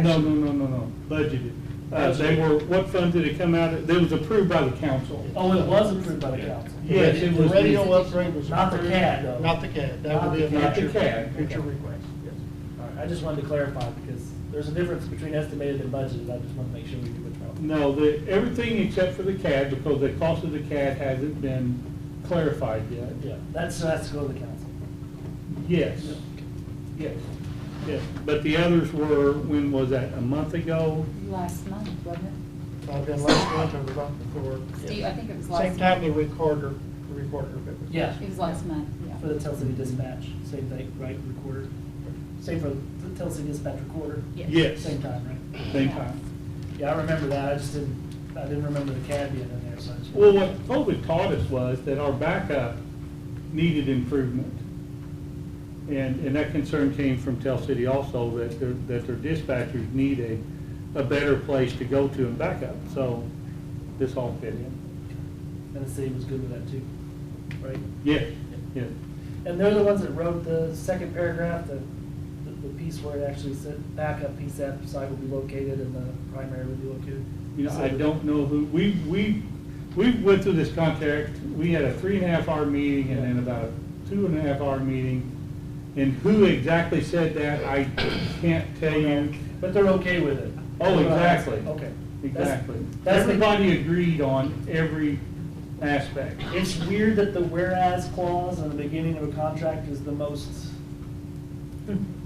No, budgeted. They were, what funds did it come out of? It was approved by the council. Oh, it was approved by the council? Yes, it The was. radio upgrade was. Not the approved. CAD, though. Not the CAD, that would be a Not the future, CAD. future request, yes. All right, I just wanted to clarify, because there's a difference between estimated and budgeted, I just want to make sure we do it properly. No, everything except for the CAD, because the cost of the CAD hasn't been clarified yet. Yeah, that's has to go to the council. Yes, yes, yes. But the others were, when was that, a month ago? Last month, wasn't it? I've been last month or the month before. Steve, I think it was last Same month. time the recorder bit was. Yeah. It was last month, yeah. For the Tell City Dispatch, same thing, right, recorder? Same for the Tell City Dispatch recorder? Yes. Same time, right? Same time. Yeah, I remember that, I didn't remember the CAD being in there, so I just. Well, what COVID taught us was that our backup needed improvement. And that concern came from Tell City also, that their dispatchers need a better place to go to and backup. So this all fit in. And the city was good with that too, right? Yes, yes. And they're the ones that wrote the second paragraph, the piece where it actually said backup PSAP site will be located and the primary will be located. You know, I don't know who, we went through this contract, we had a 3.5-hour meeting and then about a 2.5-hour meeting. And who exactly said that, I can't tell you. But they're okay with it. Oh, exactly. Okay. Exactly. That's the- Everybody agreed on every aspect. It's weird that the whereas clause in the beginning of a contract is the most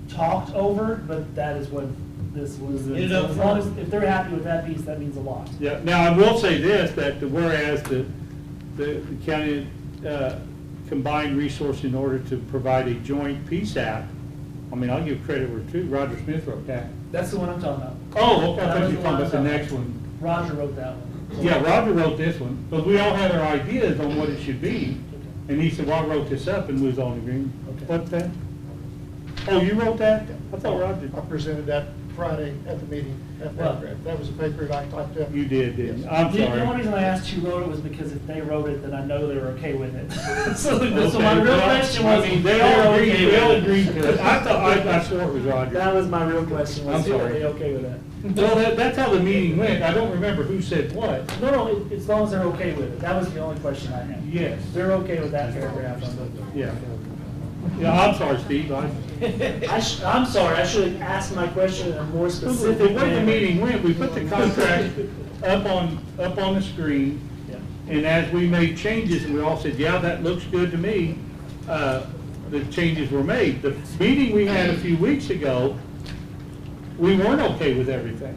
talked over, but that is what this was. It is So as long as, upfront. if they're happy with that piece, that means a lot. Yeah, now I will say this, that whereas the county combined resource in order to provide a joint PSAP, I mean, I'll give credit where it's due, Roger Smith wrote that. That's the one I'm talking about. Oh, okay, I That thought was you were talking about the one I'm next one. Roger wrote that one. Yeah, Roger wrote this one, but we all had our ideas on what it should be. And he said, well, I wrote this up, and we was all in agreement. Okay. What's that? Oh, you wrote that? I thought Roger. I presented that Friday at the meeting, that Well- paragraph. That was a paper that I typed up. You did, didn't you? Yes. I'm The only sorry. reason I asked who wrote it was because if they wrote it, then I know they were okay with it. So Okay, my real well, question was, I mean, they were all agreed, okay with they all it. agreed to it. I thought, I swore it was Roger. That was my real question, was I'm who are sorry. they okay with that? Well, that's how the meeting went. I don't remember who said what. No, as long as they're okay with it. That was the only question I had. Yes. They're okay with that paragraph. Yeah. Yeah, I'm sorry, Steve. I'm sorry, I should have asked my question in a more The specific way the manner. meeting went, we put the contract up on the screen, Yeah. and as we made changes, and we all said, yeah, that looks good to me, the changes were made. The meeting we had a few weeks ago, we weren't okay with everything.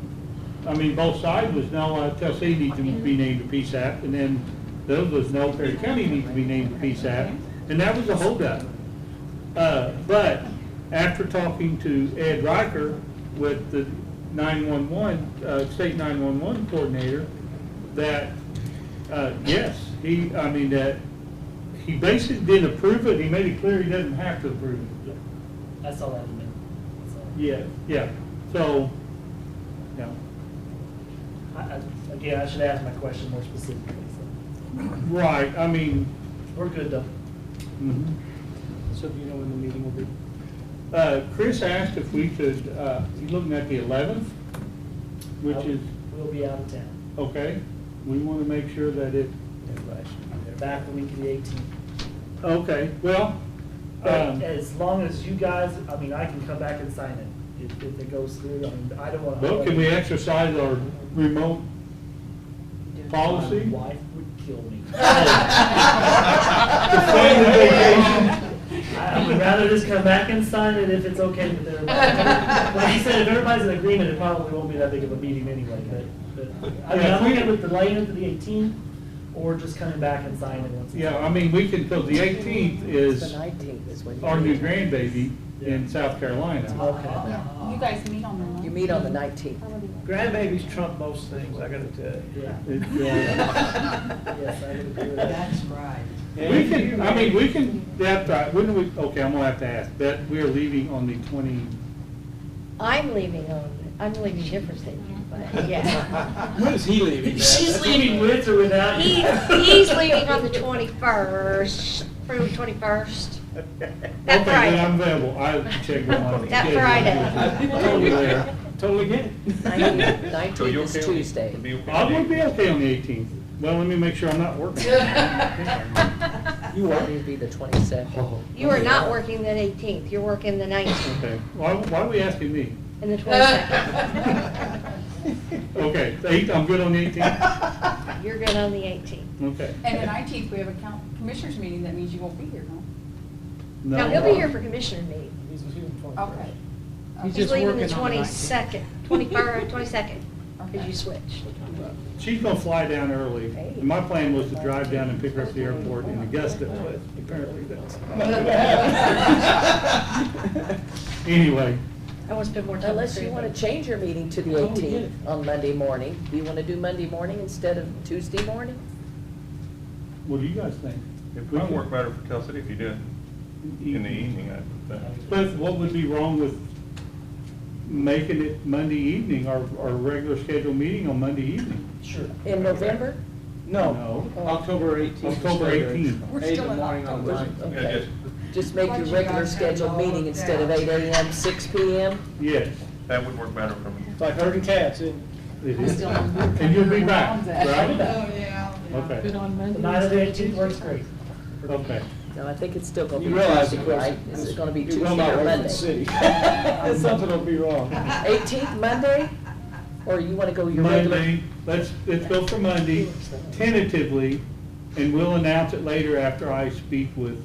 I mean, both sides was, no, Tell City needs to be named a PSAP, and then the other was, no, Perry County needs to be named a PSAP, and that was a holdup. But after talking to Ed Riker with the 911, state 911 coordinator, that, yes, that he basically did approve it. He made it clear he doesn't have to approve it. That's all that meant. That's all. Yeah, so, yeah. Again, I should ask my question more specifically, so. Right, I mean, We're good though. mhm. So do you know when the meeting will be? Chris asked if we could, he's looking at the 11th, which is, We'll be out of town. okay, we want to make sure that it, They're back the week of the 18th. okay, well, But as long as you guys, I mean, I can come back and sign it if it goes through. I mean, I don't want. well, can we exercise our remote policy? My wife would kill me. Family vacation? I would rather just come back and sign it if it's okay with everybody. Like he said, if everybody's in agreement, it probably won't be that big of a meeting anyway, but, I mean, Yeah, if I'm we okay can- with delaying it to the 18th, or just coming back and signing it once. it's Yeah, I mean, we can, because the 18th is The 19th is when you. our new grandbaby in South Carolina. Okay. You guys meet on the ninth? You meet on the 19th. Grandbabies trump most things, I gotta tell you. Yeah. It's, Yes, I would agree with that. That's right. We can, I mean, we can, that's right, when do we, okay, I'm gonna have to ask, that we are leaving on the 20, I'm leaving different than you, but yeah. When is he leaving? She's leaving with or without you? He's leaving on the 21st, February 21st. That okay, then I'm Friday. available, I have to check on my That schedule. Friday. Totally there. Totally get it. 19th So you is okay with- Tuesday. to be okay I with would be it? okay on the 18th. Well, let me make sure I'm not working. You want me to be the 22nd? You are not working the 18th, you're working the 19th Okay, why are we asking me? and the 22nd. Okay, the 8th, I'm good on the 18th? You're good on the 18th. Okay. And the 19th, we have a commissioners meeting, that means you won't be here, no? No, he'll be here for commissioner meeting. Okay. He's He's just leaving the working on the 22nd, 21st, 22nd, because you switched. She's gonna fly down early. And my plan was to drive down and pick her up at the airport in Augusta, but apparently that's. Anyway, I want to spend more time. Unless you want to change your meeting to the Oh, we get 18th it. on Monday morning. Do you want to do Monday morning instead of Tuesday morning? what do you guys think? It might work better for Tell City if you do it in the evening, I think. But what would be wrong with making it Monday evening, our regular scheduled meeting on Monday evening? Sure. In November? No, October 18th. October 18th. We're 8 in still the in morning on the October. 9th. Yeah, Okay. just, Just make your But you regular guys have it scheduled all meeting worked instead of out. 8 a.m., 6 p.m.? Yes, that would work better for me. It's like herding cats, isn't it I'm is. still on board. And you'll be back, right? Oh, yeah. Okay, Good on Monday. The night of the 18th works great. okay. No, I think it's still going to You be realize Tuesday, it right? Is it going to be You Tuesday will not or work for the Monday? city. Something will be wrong. 18th Monday? Or you want to go your regular? Monday, let's go for Monday tentatively, and we'll announce it later after I speak with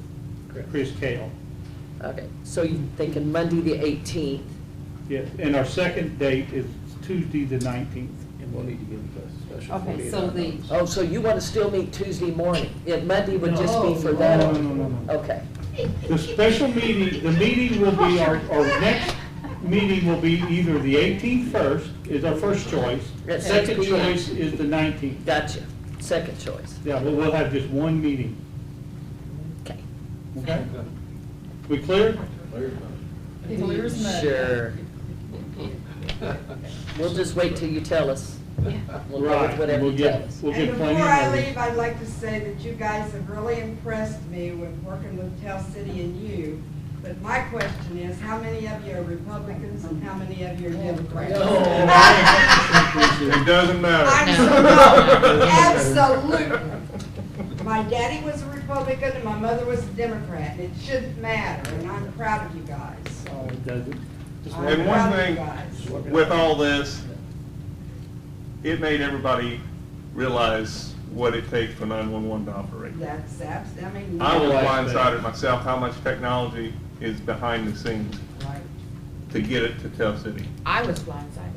Chris Kale. Okay, so you're thinking Monday the 18th? Yes, and our second date is Tuesday, the 19th. And we'll need to give it a special. Okay, 48 so hour the, notice. Oh, so you want to still meet Tuesday morning? Yeah, Monday would just be for No, that? no, no, no, no. Okay. The special meeting, the meeting will be, our next meeting will be either the 18th first, is our first choice. At 6 Second p.m. choice is the 19th. Gotcha. Second choice. Yeah, but we'll have just one meeting, Okay. okay? We clear? clear as mud. Sure. We'll just wait till you tell us. We'll go with Right, whatever we'll you tell get, us. we'll And get plenty before of I notice. leave, I'd like to say that you guys have really impressed me with working with Tell City and you. But my question is, how many of you are Republicans and how many of you are Democrats? It doesn't matter. I'm so, absolutely. My daddy was a Republican and my mother was a Democrat. It shouldn't matter, and I'm proud of you guys. Oh, it doesn't. I'm And one proud of thing, you guys. with all this, it made everybody realize what it takes for 911 to operate. That's, I mean. I was Right. blindsided myself how much technology is behind the scenes Right. to get it to Tell City. I was blindsided.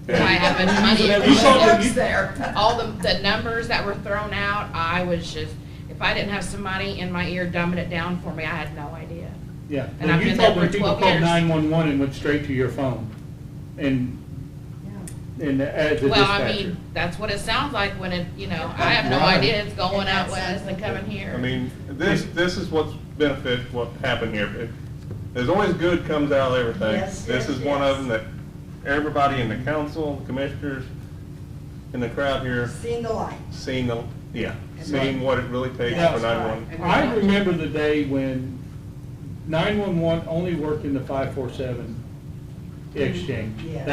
Yeah. I have much money. You saw the- Works there. All the numbers that were thrown out, I was just, if I didn't have somebody in my ear dumbing it down for me, I had no idea. Yeah, And well, I've you been there told me for people 12 called years. 911 and went straight to your phone, and as a Well, I dispatcher. mean, that's what it sounds like when it, I have no Right. idea it's going out west and coming here. I mean, this is what's benefit, what happened here. There's always good comes out of everything. Yes, This is yes, one yes. of them that everybody in the council, commissioners, in the crowd here, Seen the light. seen seen what it really takes Yeah. for 911. I remember the day when 911 only worked in the 547 exchange. Yes.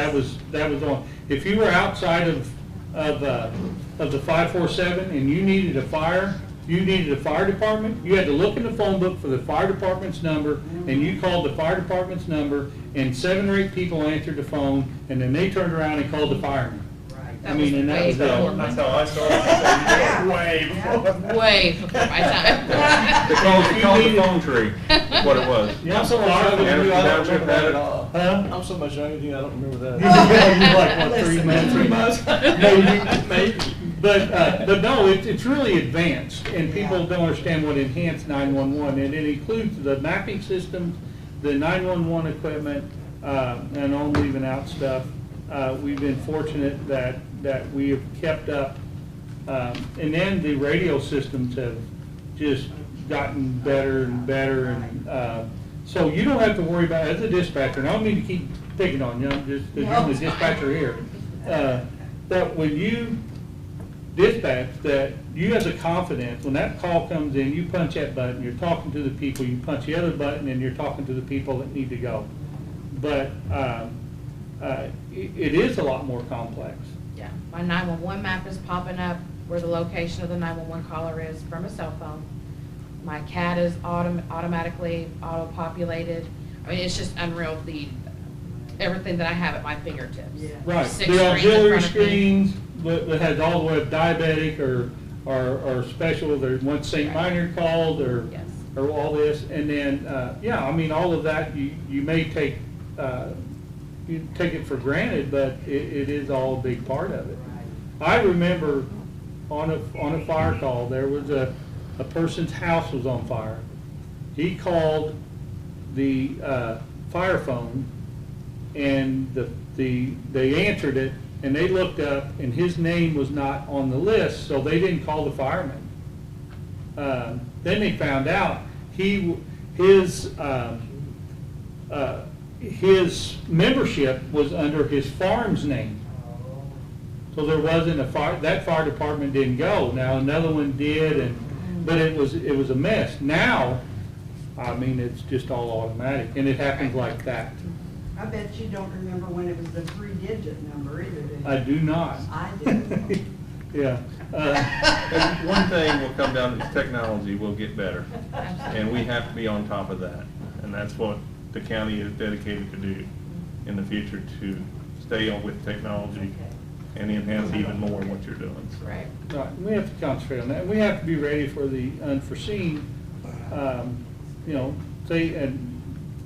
That was on. If you were outside of the 547 and you needed a fire department, you had to look in the phone book for the fire department's number, and you called the fire department's number, and 7 or 8 people answered the phone, and then they turned around and called the fireman. Right. That I mean, was and that way was before the- my That's how I started. Yeah. Way before. Way before my time. They called the phone tree, what it was. Yeah, I'm so much younger than you, I don't remember that at Huh? all. I'm so much younger than you, I don't remember that. You're like, what, 3 months? 3 months? Maybe. Maybe. But no, it's really advanced, and people don't understand what enhanced 911, and it includes the mapping systems, the 911 equipment, and I'm leaving out stuff. We've been fortunate that we have kept up, and then the radio systems have just gotten better and better, and so you don't have to worry about, as a dispatcher, and I don't mean to keep picking on you, I'm just, because I'm the dispatcher here, that when you dispatch, that you have the confidence, when that call comes in, you punch that button, you're talking to the people, you punch the other button, and you're talking to the people that need to go. But it is a lot more complex. Yeah, my 911 map is popping up where the location of the 911 caller is from a cell phone. My CAD is automatically auto-populated. I mean, it's just unreal, everything that I have at my fingertips. Right, 6 the screens in auxiliary front of me. screens, that has all the way up diabetic or special, there's one St. Minor called, or Yes. all this, and then, yeah, I mean, all of that, you may take, you take it for granted, but it is all a big part of it. I remember on a fire call, there was a person's house was on fire. He called the fire phone, and they answered it, and they looked up, and his name was not on the list, so they didn't call the fireman. Then they found out his membership was under his farm's name. So there wasn't that fire department didn't go. Now another one did, but it was a mess. Now, I mean, it's just all automatic, and it happens like that. I bet you don't remember when it was the 3-digit number either, do you? I do not. I do. Yeah. And one thing will come down to technology will get better, and we have to be on top of that. And that's what the county is dedicated to do in the future, to stay on with technology and enhance even more what you're doing. So. Right. Right, we have to concentrate on that. We have to be ready for the unforeseen, say, and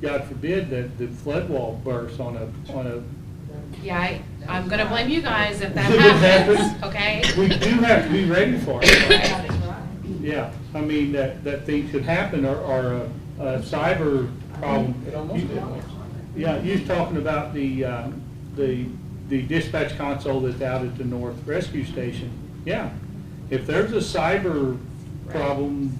God forbid that the flood wall bursts on a. Yeah, I'm gonna blame you guys if that If it happens, happens, okay? We do have to be ready for it. Right. Yeah, I mean, that things could happen, or a cyber problem. It almost did. Yeah, you was talking about the dispatch console that's out at the North Rescue Station. Yeah, if there's a cyber problem,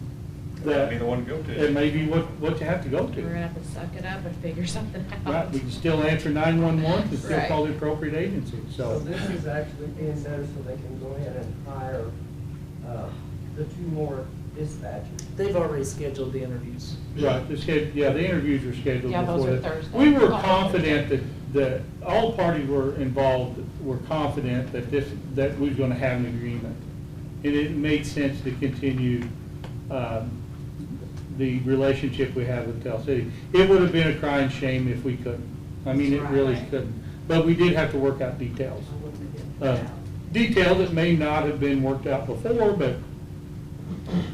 That'd be the one to go to. it may be what you have to go We're gonna to. have to suck it up and figure something out. Right, we can still answer 911, and still Right. call the appropriate agency, So so. this is actually being done so they can go ahead and hire the 2 more dispatchers. They've already scheduled the interviews. Right, the interviews are scheduled Yeah, those before are that. Thursday. We were Oh. confident that all parties were involved, were confident that we was gonna have an agreement. And it made sense to continue, the relationship we have with Tell City. It would have been a crying shame if we couldn't. I mean, it really Right. couldn't. But we did have to work out details. Details that may not have been worked out before, but,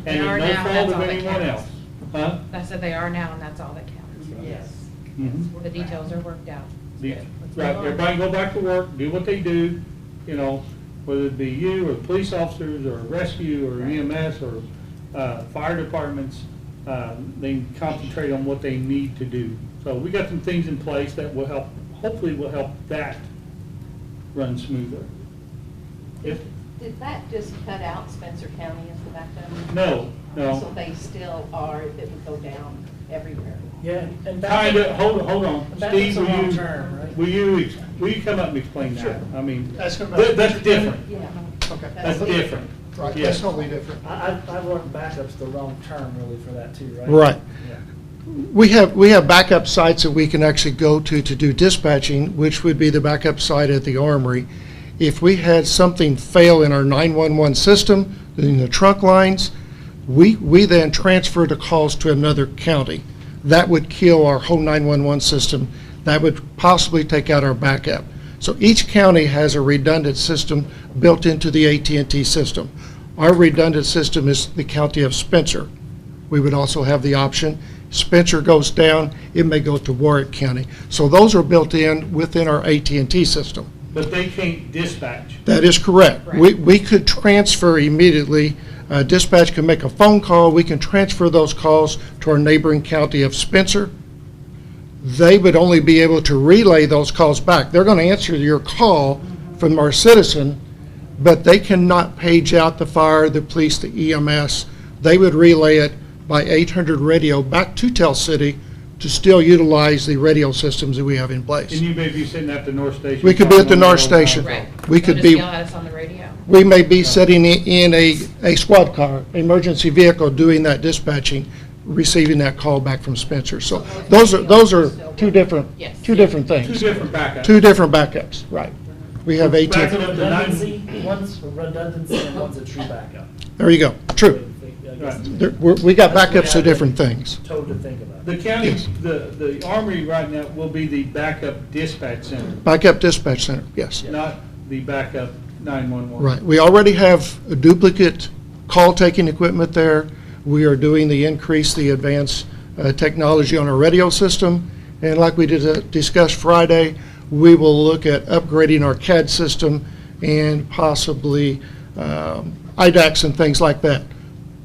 They and are it's no now, fault that's of all that anyone counts. else. Huh? That's what they are now, and that's all that counts. Yes. Mhm. The details are worked out. The- Good. Let's move Right, on. everybody go back to work, do what they do, whether it be you or police officers or rescue or EMS or fire departments, they can concentrate on what they need to do. So we got some things in place that will help, hopefully will help that run smoother. If, Did that just cut out Spencer County as the backup? no, So no, they still are, if it would go down everywhere? Yeah, and kinda, hold on, Backups Steve, are will long you, term, right? will you come up and explain that? Sure. I mean, That's gonna- that's different, Yeah. Okay. that's different. Right, Yes. that's totally different. I work backups the wrong term really for that too, right? Right. Yeah. We have backup sites that we can actually go to do dispatching, which would be the backup site at the Armory. If we had something fail in our 911 system, in the trunk lines, we then transfer the calls to another county. That would kill our whole 911 system. That would possibly take out our backup. So each county has a redundant system built into the AT&T system. Our redundant system is the county of Spencer. We would also have the option, Spencer goes down, it may go to Warwick County. So those are built in within our AT&T system. But they can't dispatch. That is correct. Right. We could transfer immediately. Dispatch can make a phone call. We can transfer those calls to our neighboring county of Spencer. They would only be able to relay those calls back. They're going to answer your call from our citizen, but they cannot page out the fire, the police, the EMS. They would relay it by 800 radio back to Tell City to still utilize the radio systems that we have in place. And you may be sitting at the North Station. We could be at the North talking on Station. Right. We So could just be- yell at us on the radio. We may be sitting in a squad car, emergency vehicle, doing that dispatching. receiving that call back from Spencer. So those are two different Yes. things. Two different backups. Two different backups, right. We have Backup 18. to Redundancy, one's for redundancy and one's a true backup. There you go, true. I guess Right. We got that's the way backups to I've different been things. Told to think about. The county, Yes. the Armory right now will be the backup dispatch center, Backup dispatch center, yes. not the backup 911. Right. We already have a duplicate call-taking equipment there. We are doing the advanced technology on our radio system. And like we did discuss Friday, we will look at upgrading our CAD system and possibly IDACs and things like that.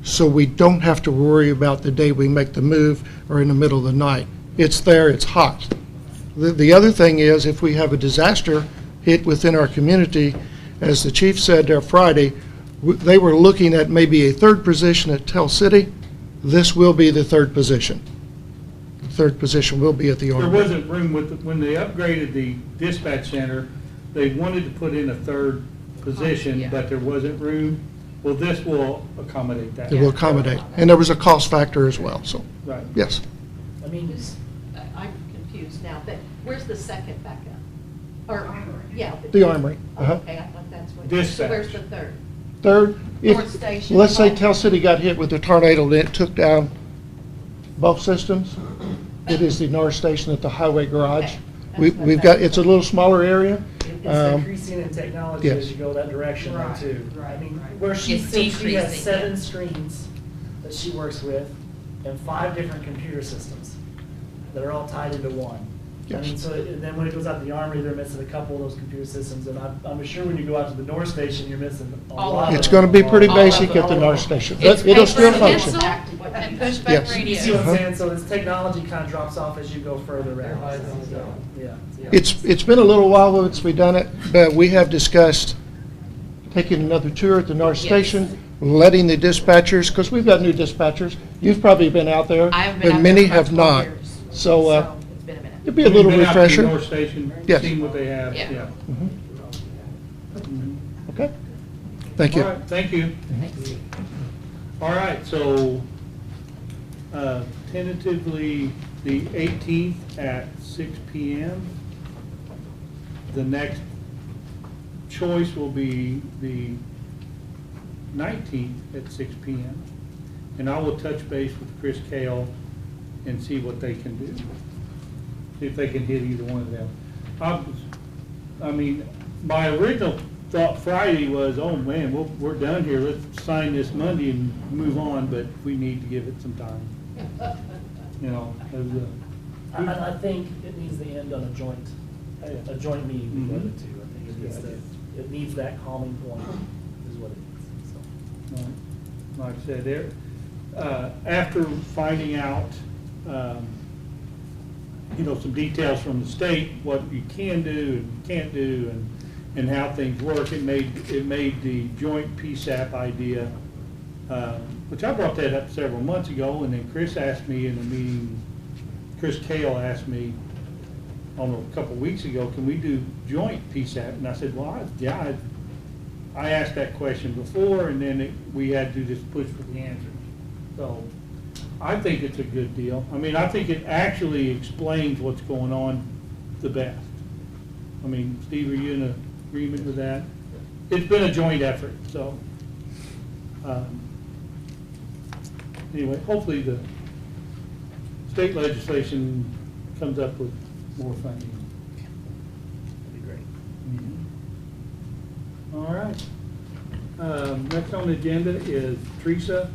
So we don't have to worry about the day we make the move or in the middle of the night. It's there, it's hot. The other thing is, if we have a disaster hit within our community, as the chief said there Friday, they were looking at maybe a third position at Tell City. This will be the third position. The third position will be at the There Armory. wasn't room when they upgraded the dispatch center, they wanted to put in a third position, Yeah. but there wasn't room. Well, this will accommodate that. It will accommodate. And there was a cost factor as well, so, Right. yes. I mean, I'm confused now, but where's the second backup? Or, yeah. The Armory. Uh-huh. Okay, I thought that's what. Dispatch. So where's the third? Third, North Station. let's say Tell City got hit with a tornado and it took down both systems, it is the North Station at the highway garage. Okay, that's what We've got, it's a little smaller area. it's increasing in technology yes. as you go that direction though, Right, too. right, I mean, right. where she It's said she has decreasing, 7 yeah. screens that she works with and 5 different computer systems that are all tied into one. I Yes. mean, so, and then when it goes out to the Armory, they're missing a couple of those computer systems, and I'm sure when you go out to the North Station, you're missing a All lot of of It's them. going to be pretty All of basic them. at the North Station. It's But it'll paper still and function. pencil and pushback Yes. You see what I'm Uh-huh. saying? So this technology kind of drops off as you go further out. Everybody's on his own. Yeah. It's been a little while since we've done it, but we have discussed taking another tour at the North Yes. Station, letting the dispatchers, because we've got new dispatchers. You've probably been out there. I haven't been but out many there in about have 12 not. years. So It's been a minute. it'd be a little Been out to the refresher. North Station, Yes. seen what they have, Yeah. yeah. Okay. Thank you. All right, thank you. All right, so tentatively, the 18th at 6 PM. The next choice will be the 19th at 6 PM. And I will touch base with Chris Kale and see what they can do. See if they can hit either one of them. I mean, my original thought Friday was, oh man, we're done here, let's sign this Monday and move on, but we need to give it some time. You know, as, I think it needs to end on a joint meeting with the other two. I think it needs that calming point is what it needs, so. like I said, there, after finding out, you know, some details from the state, what you can do and can't do, and how things work, it made the joint PSAP idea, which I brought that up several months ago, and then Chris asked me in a meeting, Chris Kale asked me, I don't know, a couple of weeks ago, can we do joint PSAP? And I said, well, I asked that question before, and then we had to just push for the answer. So I think it's a good deal. I mean, I think it actually explains what's going on the best. I mean, Steve, are you in agreement with that? It's been a joint effort, so. Anyway, hopefully the state legislation comes up with more funding. That'd be great. All right. Next on the agenda is Teresa,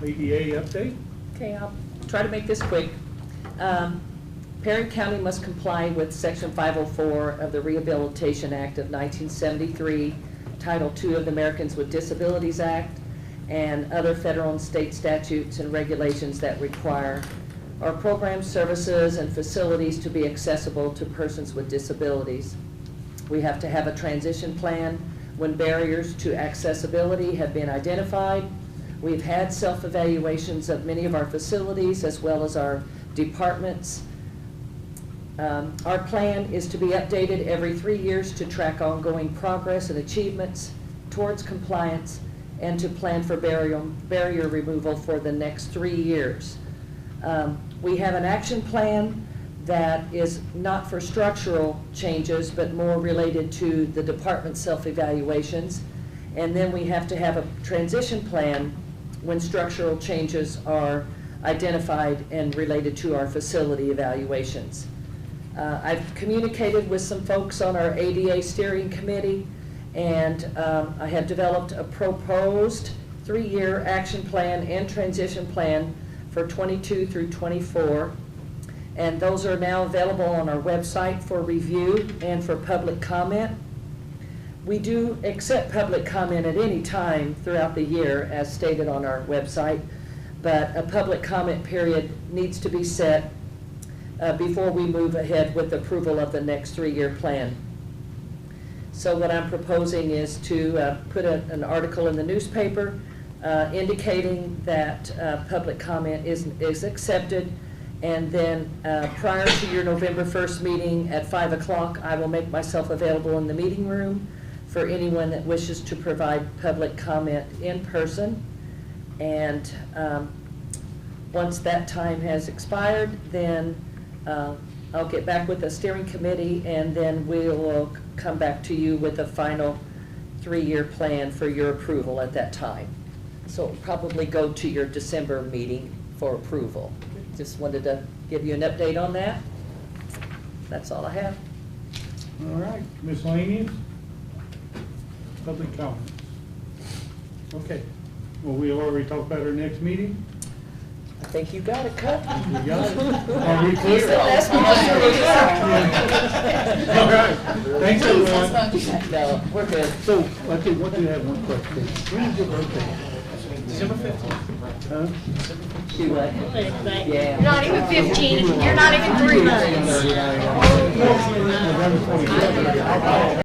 ADA update. Okay, I'll try to make this quick. Perry County must comply with Section 504 of the Rehabilitation Act of 1973, Title II of the Americans with Disabilities Act, and other federal and state statutes and regulations that require our programs, services, and facilities to be accessible to persons with disabilities. We have to have a transition plan when barriers to accessibility have been identified. We've had self-evaluations of many of our facilities as well as our departments. Our plan is to be updated every 3 years to track ongoing progress and achievements towards compliance and to plan for barrier removal for the next 3 years. We have an action plan that is not for structural changes, but more related to the department self-evaluations. And then we have to have a transition plan when structural changes are identified and related to our facility evaluations. I've communicated with some folks on our ADA steering committee, and I have developed a proposed 3-year action plan and transition plan for 22 through 24. And those are now available on our website for review and for public comment. We do accept public comment at any time throughout the year, as stated on our website, but a public comment period needs to be set before we move ahead with approval of the next 3-year plan. So what I'm proposing is to put an article in the newspaper indicating that public comment is accepted, and then prior to your November 1st meeting at 5 o'clock, I will make myself available in the meeting room for anyone that wishes to provide public comment in person. And once that time has expired, then I'll get back with the steering committee, and then we'll come back to you with a final 3-year plan for your approval at that time. So it'll probably go to your December meeting for approval. Just wanted to give you an update on that. That's all I have. All right, miscellaneous? Public comments? Okay, well, we already talked about our next meeting. I think you got it cut. We got it. Are we clear? That's All right, thanks, everyone. No, we're good. So, okay, what do you have, one question? When is your birthday? December 15th. Huh? Do what? Yeah. You're not even 15, you're not even 3 months. November 27th.